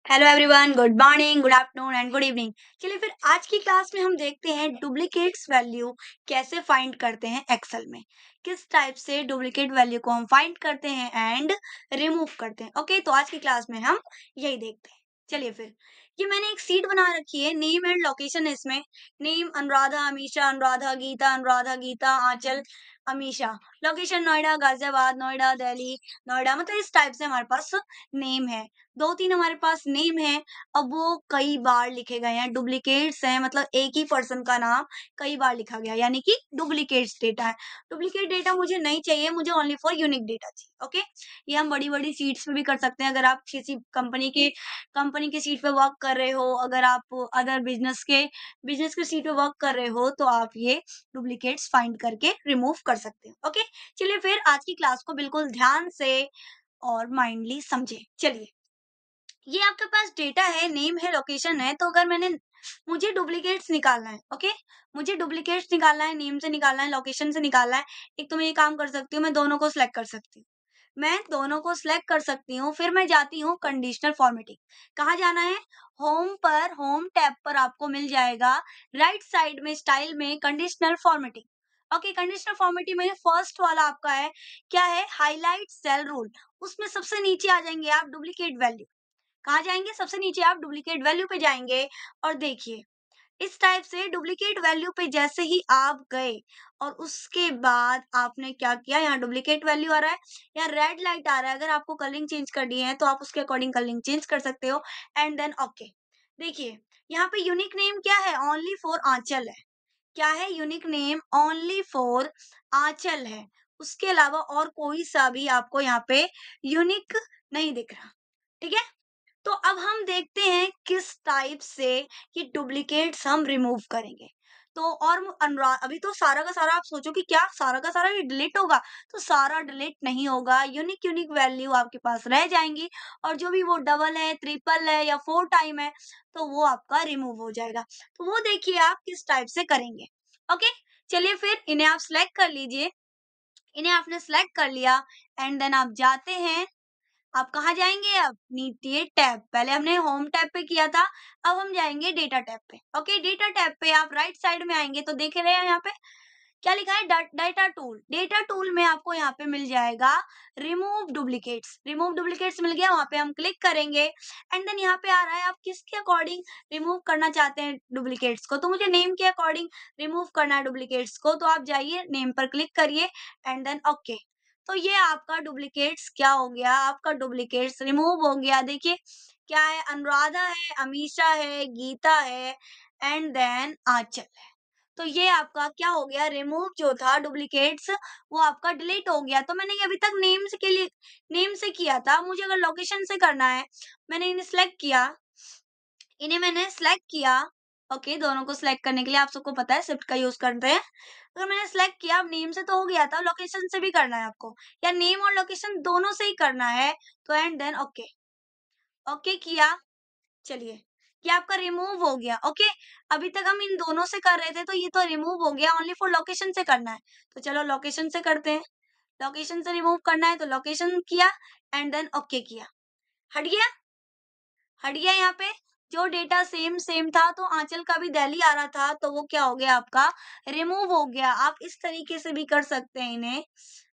Hello everyone, good morning, good afternoon and good evening. चलिए फिर आज की क्लास में हम देखते हैं डुप्लीकेट्स वैल्यू कैसे फाइंड करते हैं एक्सेल में। किस टाइप से डुप्लीकेट वैल्यू को हम फाइंड करते हैं एंड रिमूव करते हैं। ओके, तो आज की क्लास में हम यही देखते हैं। चलिए फिर ये मैंने एक सीट बना रखी है, नेम एंड लोकेशन है इसमें। नेम अनुराधा, अमीशा, अनुराधा गीता, आंचल, अमीशा। लोकेशन नोएडा, गाजियाबाद, नोएडा, दिल्ली, नोएडा, मतलब इस टाइप से हमारे पास नेम है। दो तीन हमारे पास नेम है। अब वो कई बार लिखे गए हैं, डुप्लीकेट्स हैं, मतलब एक ही पर्सन का नाम कई बार लिखा गया, यानी कि डुप्लीकेट्स डेटा है। डुप्लीकेट डेटा मुझे नहीं चाहिए, मुझे ओनली फॉर यूनिक डेटा चाहिए। ओके, ये हम बड़ी बड़ी सीट्स पे भी कर सकते हैं। अगर आप किसी कंपनी के सीट पे वर्क कर रहे हो, अगर आप अदर बिजनेस के सीट पे वर्क कर रहे हो, तो आप ये डुप्लीकेट्स फाइंड करके रिमूव कर सकते हो। ओके, चलिए फिर आज की क्लास को बिल्कुल ध्यान से और माइंडली समझे। चलिए, ये आपके पास डेटा है, नेम है, लोकेशन है। तो अगर मुझे डुप्लीकेट्स निकालना है। ओके, मुझे डुप्लीकेट्स निकालना है, नेम से निकालना है, लोकेशन से निकालना है। एक तो मैं ये काम कर सकती हूँ, मैं दोनों को सिलेक्ट कर सकती हूँ। फिर मैं जाती हूँ कंडीशनल फॉर्मेटिंग। कहाँ जाना है? होम टैब पर आपको मिल जाएगा राइट साइड में स्टाइल में conditional formatting. Okay, conditional formatting में फर्स्ट वाला आपका है, क्या है? Highlight cell rule. उसमें सबसे नीचे आ जाएंगे आप डुप्लीकेट वैल्यू। कहाँ जाएंगे? सबसे नीचे आप डुप्लीकेट वैल्यू पे जाएंगे। और देखिए, इस टाइप से डुप्लीकेट वैल्यू पे जैसे ही आप गए और उसके बाद आपने क्या किया, यहाँ डुप्लीकेट वैल्यू आ रहा है, यहाँ रेड लाइट आ रहा है। अगर आपको कलरिंग चेंज करनी है तो आप उसके अकॉर्डिंग कलरिंग चेंज कर सकते हो। एंड देन ओके, देखिए यहाँ पे यूनिक नेम क्या है? ओनली फॉर आंचल है। क्या है? यूनिक नेम ओनली फॉर आंचल है। उसके अलावा और कोई सा भी आपको यहाँ पे यूनिक नहीं दिख रहा। ठीक है, तो अब हम देखते हैं किस टाइप से ये डुप्लीकेट्स हम रिमूव करेंगे। तो और अनुराग, अभी तो सारा का सारा आप सोचो कि क्या सारा का सारा ये डिलीट होगा? तो सारा डिलीट नहीं होगा, यूनिक यूनिक वैल्यू आपके पास रह जाएंगी। और जो भी वो डबल है, ट्रिपल है या 4 टाइम है, तो वो आपका रिमूव हो जाएगा। तो वो देखिए आप किस टाइप से करेंगे। ओके, चलिए फिर इन्हें आप सिलेक्ट कर लीजिए। इन्हें आपने सिलेक्ट कर लिया एंड देन आप जाते हैं। आप कहाँ जाएंगे? अब नीचे टैब, पहले हमने होम टैब पे किया था, अब हम जाएंगे डेटा टैब पे। ओके, डेटा टैब पे आप राइट साइड में आएंगे तो देख रहे हैं यहाँ पे क्या लिखा है? Data tool. डेटा टूल में आपको यहाँ पे मिल जाएगा रिमूव डुप्लीकेट्स। रिमूव डुप्लीकेट्स मिल गया, वहां पे हम क्लिक करेंगे। एंड देन यहाँ पे आ रहा है आप किसके अकॉर्डिंग रिमूव करना चाहते हैं डुप्लीकेट्स को। तो मुझे नेम के अकॉर्डिंग रिमूव करना है डुप्लीकेट्स को, तो आप जाइए नेम पर क्लिक करिए एंड देन ओके। तो ये आपका डुप्लीकेट्स क्या हो गया? आपका डुप्लीकेट्स रिमूव हो गया। देखिए क्या है? अनुराधा है, अमीशा है, गीता है एंड देन आंचल है। तो ये आपका क्या हो गया? रिमूव जो था डुप्लीकेट्स, वो आपका डिलीट हो गया। तो मैंने ये अभी तक नेम से किया था, मुझे अगर लोकेशन से करना है, मैंने इन्हें मैंने सिलेक्ट किया। ओके, दोनों को सिलेक्ट करने के लिए आप सबको पता है शिफ्ट का यूज करते हैं। अगर मैंने सिलेक्ट किया, अब नेम से तो हो गया था, लोकेशन से भी करना है आपको, या नेम और लोकेशन दोनों से ही करना है, तो एंड देन ओके। ओके किया, चलिए ये आपका रिमूव हो गया। ओके, अभी तक हम इन दोनों से कर रहे थे, तो ये तो रिमूव हो गया। ओनली फॉर लोकेशन से करना है, तो चलो लोकेशन से करते हैं। लोकेशन से रिमूव करना है तो लोकेशन किया एंड देन ओके किया। हट गया, हट गया। यहाँ पे जो डेटा सेम सेम था, तो आंचल का भी दिल्ली आ रहा था, तो वो क्या हो गया? आपका रिमूव हो गया। आप इस तरीके से भी कर सकते हैं इन्हें।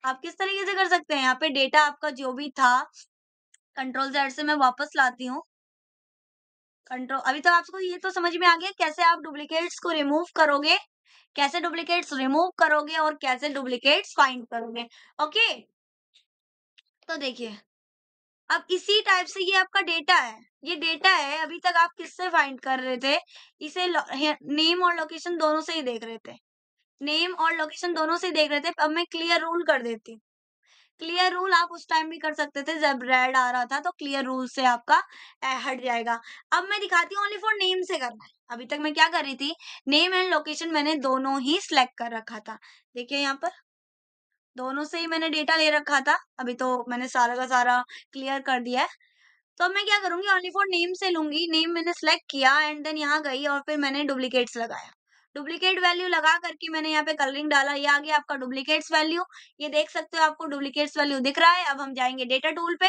आप किस तरीके से कर सकते हैं? यहाँ पे डेटा आपका जो भी था, कंट्रोल जेड से मैं वापस लाती हूँ। कंट्रोल, अभी तो आपको ये तो समझ में आ गया कैसे आप डुप्लीकेट्स को रिमूव करोगे, कैसे डुप्लीकेट्स रिमूव करोगे और कैसे डुप्लीकेट्स फाइंड करोगे। ओके, तो देखिए अब इसी टाइप से ये आपका डेटा है। ये डेटा है, अभी तक आप किससे फाइंड कर रहे थे? इसे नेम और लोकेशन दोनों से ही देख रहे थे। नेम और लोकेशन दोनों से ही देख रहे थे। अब मैं क्लियर रूल कर देती हूँ। क्लियर रूल आप उस टाइम भी कर सकते थे जब रेड आ रहा था, तो क्लियर रूल से आपका हट जाएगा। अब मैं दिखाती हूँ ओनली फॉर नेम से करना है। अभी तक मैं क्या कर रही थी? नेम एंड लोकेशन मैंने दोनों ही सिलेक्ट कर रखा था। देखिए यहाँ पर दोनों से ही मैंने डेटा ले रखा था। अभी तो मैंने सारा का सारा क्लियर कर दिया है। तो अब मैं क्या करूंगी? ओनली फॉर नेम से लूंगी। नेम मैंने सिलेक्ट किया एंड देन यहाँ गई और फिर मैंने डुप्लीकेट्स लगाया। डुप्लीकेट वैल्यू लगा करके मैंने यहाँ पे कलरिंग डाला, ये आ गया आपका डुप्लीकेट्स वैल्यू। ये देख सकते हो, आपको डुप्लीकेट्स वैल्यू दिख रहा है। अब हम जाएंगे डेटा टूल पे।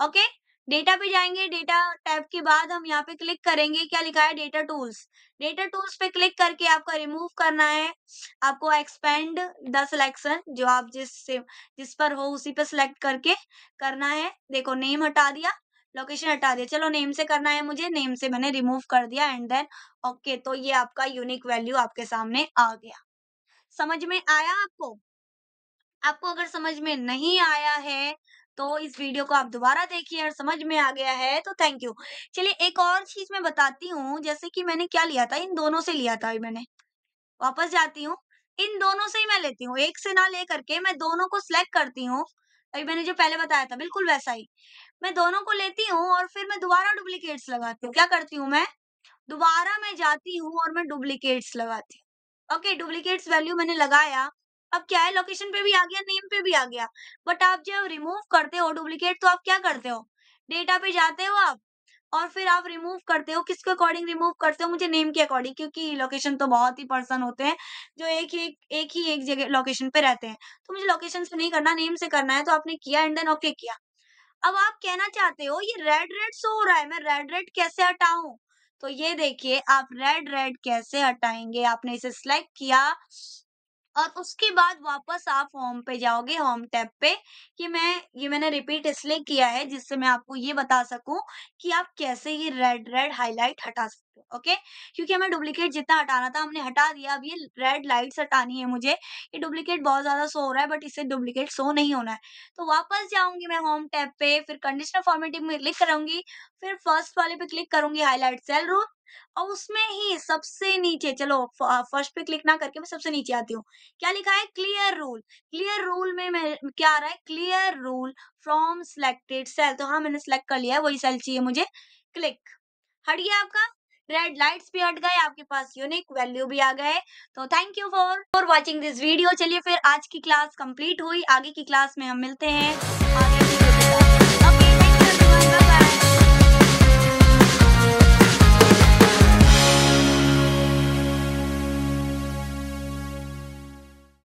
ओके, डेटा पे जाएंगे, डेटा टैब के बाद हम यहाँ पे क्लिक करेंगे, क्या लिखा है डेटा टूल्स। डेटा टूल्स पे क्लिक करके आपका रिमूव करना है, आपको एक्सपेंड द सिलेक्शन, जो आप जिस पर हो उसी पे सिलेक्ट करके करना है। देखो नेम हटा दिया, लोकेशन हटा दिया, चलो नेम से करना है मुझे, नेम से मैंने रिमूव कर दिया एंड देन ओके। तो ये आपका यूनिक वैल्यू आपके सामने आ गया। समझ में आया आपको? आपको अगर समझ में नहीं आया है तो इस वीडियो को आप दोबारा देखिए, और समझ में आ गया है तो थैंक यू। चलिए एक और चीज मैं बताती हूँ, जैसे कि मैंने क्या लिया था, इन दोनों से लिया था अभी मैंने, वापस जाती हूँ, इन दोनों से ही मैं लेती हूँ, एक से ना ले करके मैं दोनों को सिलेक्ट करती हूँ। अभी मैंने जो पहले बताया था बिल्कुल वैसा ही, मैं दोनों को लेती हूँ और फिर मैं दोबारा डुप्लीकेट्स लगाती हूँ। क्या करती हूँ मैं, दोबारा मैं जाती हूँ और मैं डुप्लीकेट्स लगाती हूँ। ओके, डुप्लीकेट्स वैल्यू मैंने लगाया, अब क्या है लोकेशन पे भी आ गया, नेम पे भी आ गया। बट आप जब रिमूव करते हो डुप्लीकेट तो आप क्या करते हो, डेटा पे जाते हो आप, और फिर आप रिमूव करते हो, किसके अकॉर्डिंग रिमूव करते हो, मुझे नेम के अकॉर्डिंग, क्योंकि लोकेशन तो बहुत ही पर्सन होते हैं जो एक जगह लोकेशन पे रहते हैं, तो मुझे लोकेशन से नहीं करना, नेम से करना है। तो आपने किया एंड देन ओके किया। अब आप कहना चाहते हो ये रेड रेड शो हो रहा है, मैं रेड रेड कैसे हटाऊं? तो ये देखिए आप रेड रेड कैसे हटाएंगे, आपने इसे सिलेक्ट किया और उसके बाद वापस आप होम पे जाओगे, होम टैब पे, कि मैंने रिपीट इसलिए किया है जिससे मैं आपको ये बता सकूं कि आप कैसे ये रेड रेड हाईलाइट हटा सकते हो। ओके, क्योंकि हमें डुप्लीकेट जितना हटाना था हमने हटा दिया, अब ये रेड लाइट्स हटानी है मुझे, ये डुप्लीकेट बहुत ज्यादा शो हो रहा है बट इसे डुप्लीकेट शो नहीं होना है। तो वापस जाऊंगी मैं होम टैब पे, फिर कंडीशनल फॉर्मेटिंग में क्लिक करूंगी, फिर फर्स्ट वाले पे क्लिक करूंगी हाईलाइट सेल रूल, और उसमें ही सबसे नीचे, चलो फर्स्ट पे क्लिक ना करके मैं सबसे नीचे आती हूँ, क्या लिखा है क्लियर रूल। क्लियर रूल में मैं क्या आ रहा है, clear rule from selected cell, तो हाँ मैंने सिलेक्ट कर लिया है, वही सेल चाहिए मुझे, क्लिक, हट गया आपका, रेड लाइट्स भी हट गए, आपके पास यूनिक वैल्यू भी आ गए। तो thank you for watching this video. चलिए फिर आज की क्लास कंप्लीट हुई, आगे की क्लास में हम मिलते हैं आगे की वीडियो के साथ।